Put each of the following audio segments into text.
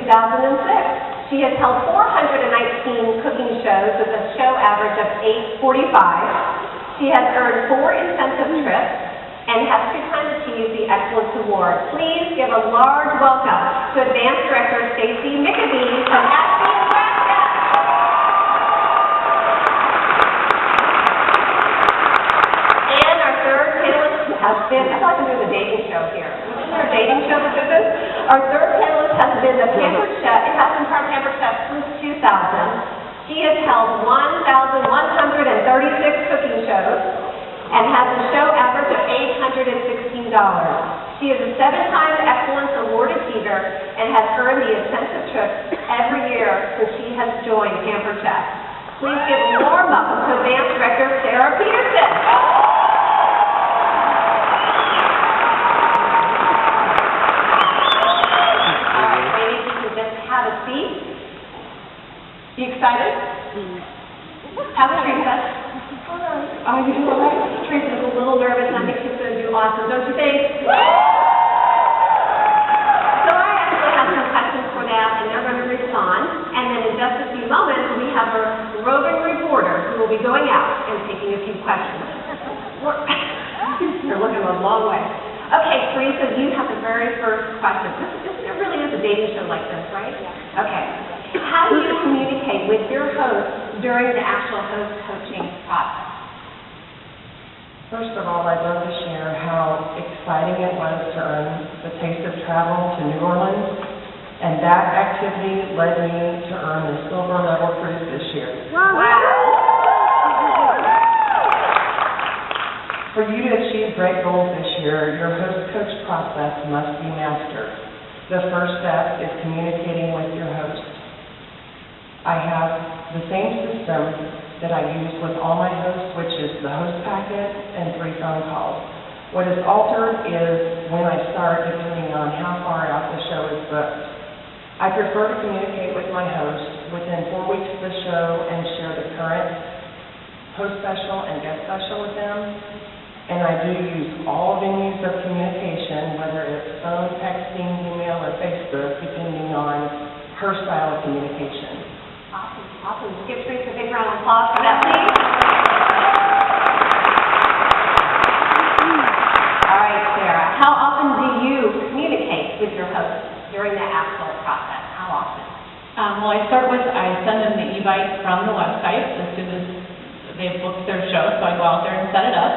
2006. She has held 419 cooking shows with a show average of 845. She has earned 4 incentive trips and has 2 times achieved the Excellence Award. Please give a large welcome to Advanced Director Stacy McAbee from Ashby, Nebraska. And our third panelist has been, I feel like I'm doing a dating show here. Isn't there a dating show for this? Our third panelist has been the Pampered Chef. It has been part of Pampered Chef since 2000. She has held 1,136 cooking shows and has a show average of $816. She is a 7-time Excellence Award achiever and has earned the incentive trip every year since she has joined Pampered Chef. Please give a warm welcome to Advanced Director Sarah Peterson. All right, ladies, you can just have a seat. You excited? How's Theresa? Are you doing all right? Teresa's a little nervous, and I think she's going to do awesome, don't you think? So I actually have some questions for them, and they're going to respond. And then in just a few moments, we have our roving reporter who will be going out and taking a few questions. You're looking a long way. Okay, Theresa, you have the very first question. It really is a dating show like this, right? Okay. How do you communicate with your host during the actual host coaching process? First of all, I'd love to share how exciting it was to earn the taste of travel to New Orleans, and that activity led me to earn the silver medal cruise this year. Wow! For you to achieve great goals this year, your host coach process must be mastered. The first step is communicating with your host. I have the same system that I use with all my hosts, which is the host packet and 3 phone calls. What is altered is when I start, depending on how far out the show is booked. I prefer to communicate with my host within 4 weeks of the show and share the current host special and guest special with them. And I do use all venues of communication, whether it's phone, texting, email, or Facebook, depending on her style of communication. Awesome, awesome. Give Theresa a big round of applause for that, please. All right, Sarah, how often do you communicate with your host during the actual process? How often? Well, I send them the e-bite from the website as soon as they've booked their show, so I go out there and set it up.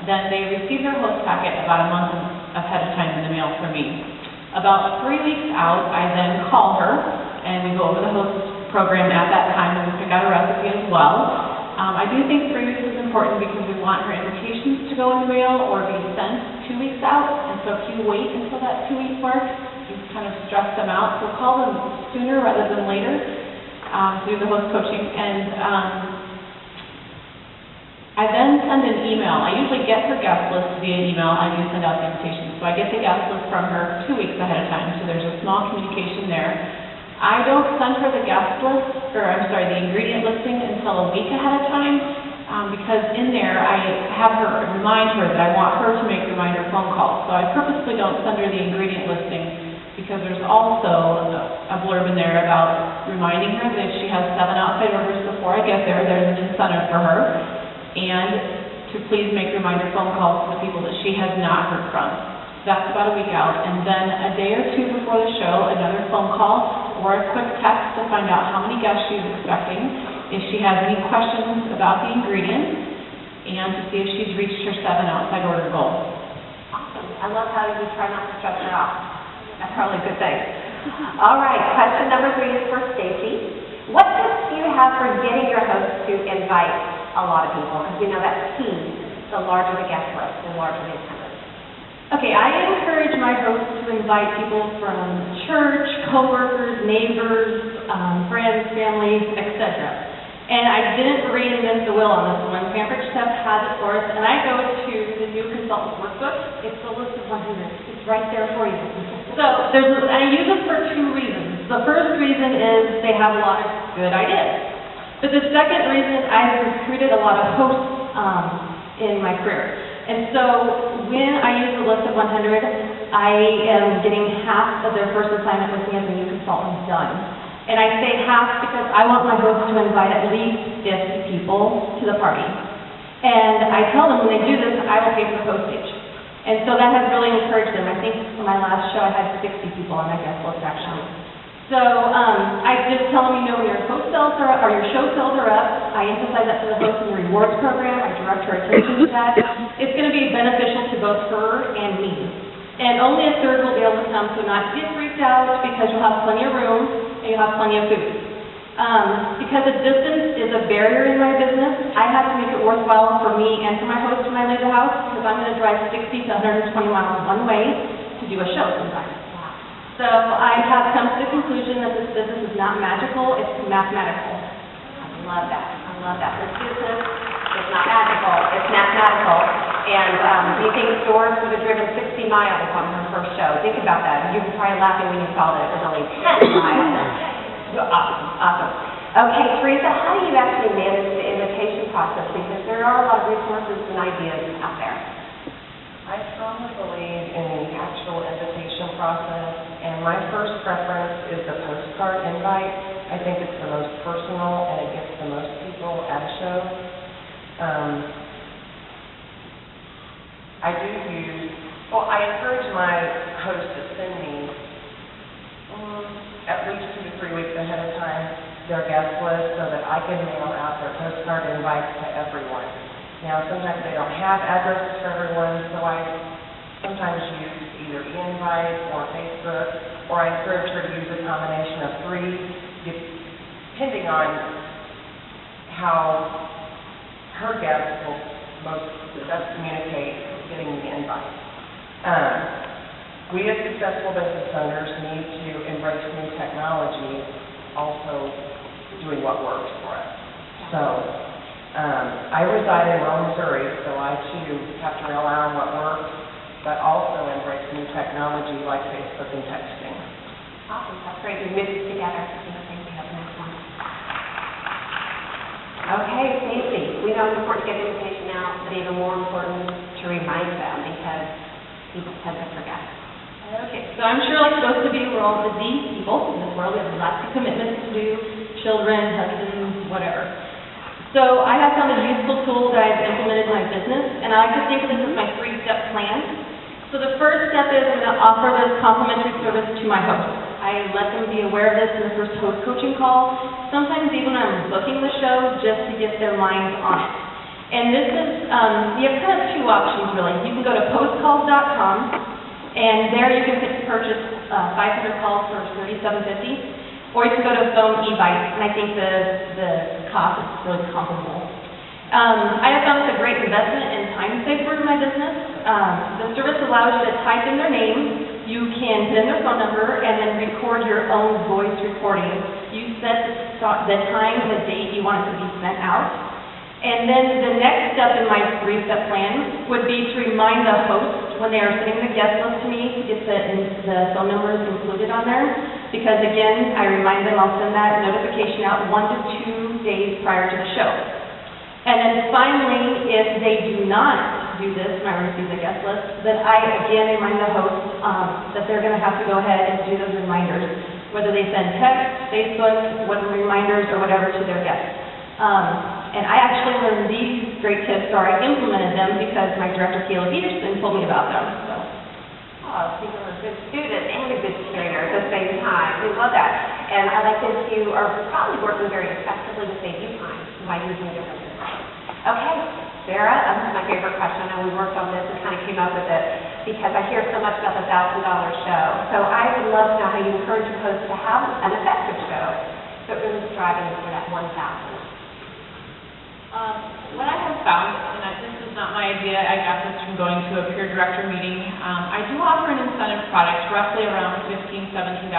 Then they receive their host packet about a month ahead of time in the mail from me. About 3 weeks out, I then call her, and we go over the host program at that time, and we pick out a recipe as well. I do think 3 weeks is important because we want her invitations to go in the mail or be sent 2 weeks out, and so if you wait until that 2-week mark, you kind of stress them out. So call them sooner rather than later to do the host coaching. And I then send an email. I usually get her guest list via email. I do send out the invitations. So I get the guest list from her 2 weeks ahead of time, so there's a small communication there. I don't send her the the ingredient listing until a week ahead of time, because in there I have her remind her that I want her to make reminder phone calls. So I purposely don't send her the ingredient listing because there's also a blurb in there about reminding her that if she has 7 outside orders before I get there, there's an incentive for her, and to please make reminder phone calls to the people that she has not heard from. That's about a week out, and then a day or 2 before the show, another phone call or a quick text to find out how many guests she's expecting, if she has any questions about the ingredients, and to see if she's reached her 7 outside order goal. Awesome. I love how you try not to stress her out. That's probably a good thing. All right, question number 3 is for Stacy. What tips do you have for getting your host to invite a lot of people? Because we know that's key. The larger the guest list, the larger the attendance. Okay, I encourage my hosts to invite people from church, coworkers, neighbors, friends, families, etc. And I didn't reinvent the wheel on this one. Pampered Chef has it for us, and I go to the new consultant workbook. It's the list of 100. It's right there for you. So I use it for 2 reasons. The first reason is they have a lot of good ideas. But the second reason is I've recruited a lot of hosts in my career. And so when I use the list of 100, I am getting half of their first assignment with me as a new consultant done. And I say half because I want my host to invite at least 50 people to the party. And I tell them when they do this, I will pay for the postage. And so that has really encouraged them. I think for my last show, I had 60 people on my guest list, actually. So I just tell them, when your host sales are up, or your show sales are up, I emphasize that to the host in the rewards program. I direct her attention to that. It's going to be beneficial to both her and me. And only a third will be able to come, so not get freaked out, because you'll have plenty of room and you'll have plenty of food. Because the distance is a barrier in my business, I have to make it worthwhile for me and for my host when I leave the house, because I'm going to drive 60 to 120 miles one way to do a show sometimes. So I have come to the conclusion that this business is not magical, it's mathematical. I love that. I love that. This business is not magical, it's mathematical. And do you think Doris would have driven 60 miles on her first show? Think about that. You were probably laughing when you saw that it was only 10 miles. Awesome, awesome. Okay, Theresa, how do you actually manage the invitation process? Because there are a lot of resources and ideas out there. I strongly believe in the actual invitation process, and my first preference is the postcard invite. I think it's the most personal, and it gets the most people at a show. I encourage my host to send me at least 2 to 3 weeks ahead of time their guest list so that I can mail out their postcard invites to everyone. Now, sometimes they don't have addresses for everyone, so I sometimes use either e-invite or Facebook, or I encourage her to use a combination of 3, depending on how her guests will best communicate getting the invite. We as successful business owners need to embrace new technology, also doing what works for us. So, I reside in rural Missouri, so I too have to rely on what works, but also embrace new technology like Facebook and texting. Awesome, that's great. We mix it together. Thank you. That's the next one. Okay, Stacey, we know it's important to get the invitation out, but even more important to remind them because people tend to forget. Okay, so I'm sure like most of you, we're all busy people in this world. We have lots of commitments to do, children, husbands, whatever. So I have found a useful tool that I've implemented in my business, and I like to think of this as my 3-step plan. So the first step is I'm going to offer this complimentary service to my host. I let them be aware of this in the first host coaching call, sometimes even when I'm booking the show, just to get their minds on it. And this is, you have kind of 2 options really. You can go to postcalls.com, and there you can purchase 500 calls for $37.50, or you can go to phone e-bite, and I think the cost is really comparable. I have found this a great investment and time saver in my business. The service allows you to type in their name, you can put in their phone number, and then record your own voice recording. You set the time and the date you want it to be sent out. And then the next step in my 3-step plan would be to remind the host when they are sending the guest list to me to get the phone numbers included on there. Because again, I remind them I'll send that notification out 1 to 2 days prior to the show. And then finally, if they do not do this when I receive the guest list, then I again remind the host that they're going to have to go ahead and do those reminders, whether they send text, Facebook, reminders, or whatever to their guests. And I actually learned these great tips, or I implemented them because my director, Kayla Peterson, told me about them. So. Oh, so you're a good student and a good trainer at the same time. We love that. And I like that you are probably working very effectively to save you time by using different systems. Okay, Sarah, this is my favorite question. I know we worked on this and kind of came up with it because I hear so much about the $1,000 show. So I would love to know how you encourage your host to have an effective show, but really striving for that 1,000. What I have found, and this is not my idea, I got this from going to a peer director meeting, I do offer an incentive product, roughly around $15, $17,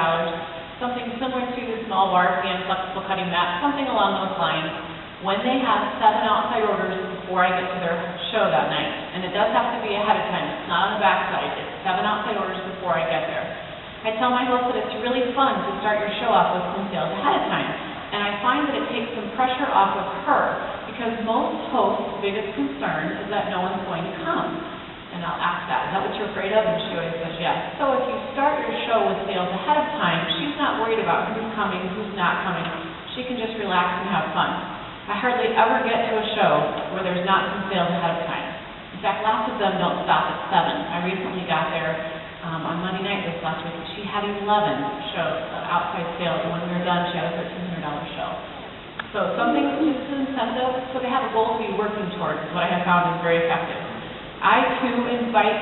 something similar to the small bar stand, flexible cutting mat, something along those lines, when they have 7 outside orders before I get to their show that night. And it does have to be ahead of time, it's not on the backside, it's 7 outside orders before I get there. I tell my host that it's really fun to start your show off with some sales ahead of time. And I find that it takes some pressure off of her, because most hosts' biggest concern is that no one's going to come. And I'll ask that, is that what you're afraid of? And she always says yes. So if you start your show with sales ahead of time, she's not worried worried about who's coming, who's not coming. She can just relax and have fun. I hardly ever get to a show where there's not some sales ahead of time. In fact, lots of them don't stop at 7. I recently got there on Monday night this last week. She had 11 shows, outside sales, and when we were done, she had a $1,300 show. So something is an incentive, so they have a goal to be working towards, is what I have found is very effective. I, too, invite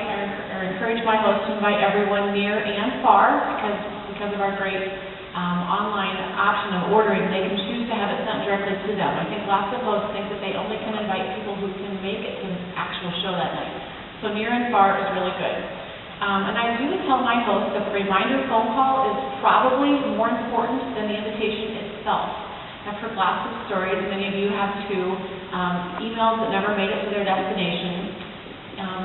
or encourage my hosts to invite everyone near and far, because of our great online option of ordering, they can choose to have it sent directly to them. I think lots of hosts think that they only can invite people who can make it to the actual show that night. So near and far is really good. And I do tell my hosts that the reminder phone call is probably more important than the invitation itself. I've heard lots of stories, many of you have too, emails that never made it to their destination.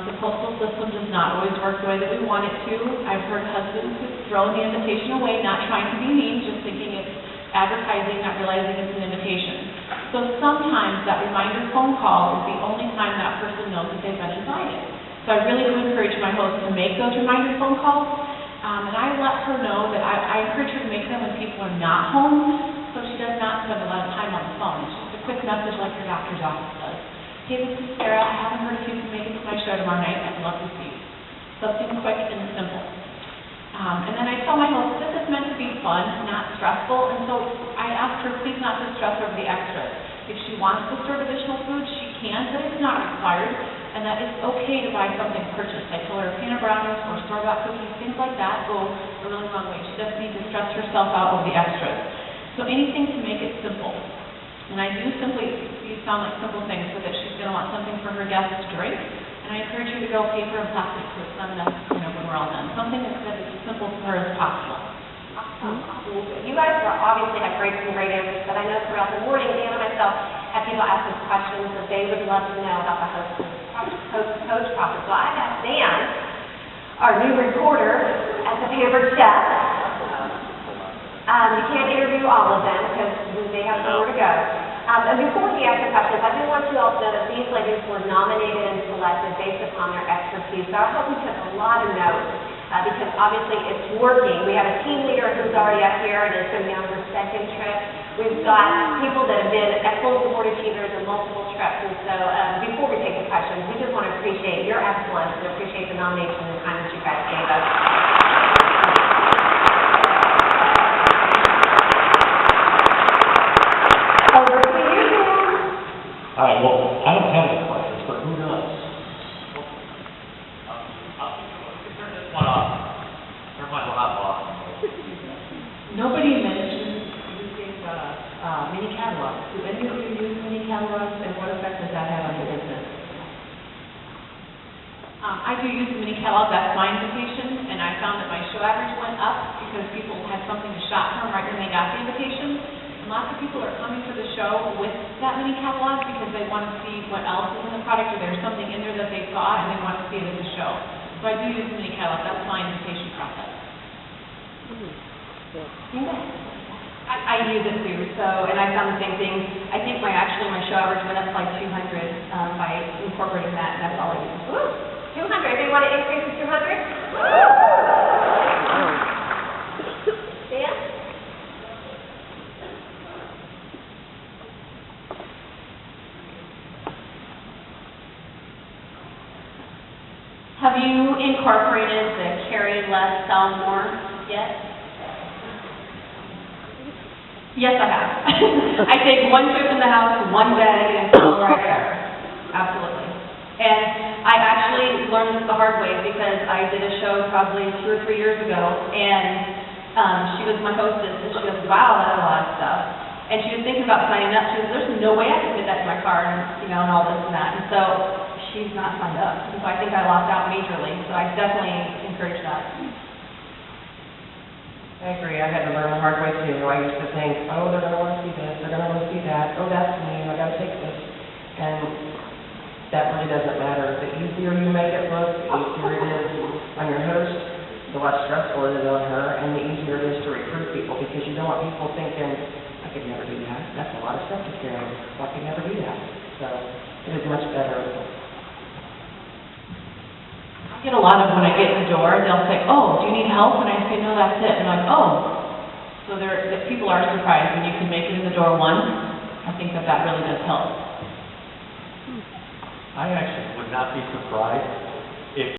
The postal system does not always work the way that we want it to. I've heard husbands who've thrown the invitation away, not trying to be mean, just thinking it's advertising, not realizing it's an invitation. So sometimes that reminder phone call is the only time that person knows that they've been invited. So I really do encourage my hosts to make those reminder phone calls, and I let her know that I encourage her to make them when people are not home, so she does not spend a lot of time on the phone. It's just a quick message like your doctor's office does. Hey, this is Sarah. I haven't heard if you can make it to my show tomorrow night. I'd love to see you. Something quick and simple. And then I tell my host, this is meant to be fun, not stressful, and so I ask her please not to stress over the extras. If she wants to serve additional food, she can, but it's not required, and that it's okay to buy something purchased. I tell her peanut brownies or store-bought cookies, things like that go a really long way. She doesn't need to stress herself out over the extras. So anything to make it simple. And I do these sound like simple things, so that she's going to want something for her guests to drink. And I encourage you to go paper and plastic so it's not enough, when we're all done. Something that's as simple for her as possible. Awesome. You guys obviously have great answers, but I know throughout the morning, Dan and myself have people ask us questions that they would love to know about the host coach process. So I asked Dan, our new reporter at the Pampered Chef. You can't interview all of them because they have somewhere to go. And before he asks the questions, I do want you all to know that these ladies were nominated and selected based upon their expertise. So I hope you took a lot of notes because obviously it's working. We have a team leader who's already up here and is going to be on her second trip. We've got people that have been excellent award achievers in multiple trips. And so before we take the questions, we just want to appreciate your excellence and appreciate the nomination and time that you guys gave us. Over to you, Dan. All right, well, I don't have any questions, but who does? Turn this one off. Turn my laptop off. Nobody mentioned using mini catalogs. Do any of you use mini catalogs, and what effect does that have on your business? I do use the mini catalog. That's my invitation, and I found that my show average went up because people had something to shop from right when they got the invitation. And lots of people are coming to the show with that mini catalog because they want to see what else is in the product, or there's something in there that they saw and they want to see it at the show. So I do use the mini catalog. That's my invitation process. I use it too, and I found the same thing. I think my show average went up to like 200 by incorporating that, and that's all I use. Woo! 200. Anybody want to increase to 200? Dan? Have you incorporated the carry less, sell more yet? Yes, I have. I take one trip in the house, one bag, and it's all right there. Absolutely. And I actually learned this the hard way because I did a show probably 2 or 3 years ago, and she was my hostess, and she goes, wow, that's a lot of stuff. And she was thinking about signing up. She goes, there's no way I can fit that in my car, and all this and that. And so she's not signed up. And so I think I lost out majorly. So I definitely encourage that. I agree. I had to learn the hard way too. I used to think, oh, they're going to want to see this, they're going to want to see that, oh, that's me, I got to take this. And that really doesn't matter. The easier you make it look, the easier it is on your host, the less stressful it is on her, and the easier it is to recruit people because you don't want people thinking, I could never do that. That's a lot of stuff to carry. Well, I could never do that. So it is much better. I get a lot of when I get in the door, they'll say, oh, do you need help? And I say, no, that's it. And I'm like, oh, so So that people are surprised when you can make it in the door once. I think that really does help. I actually would not be surprised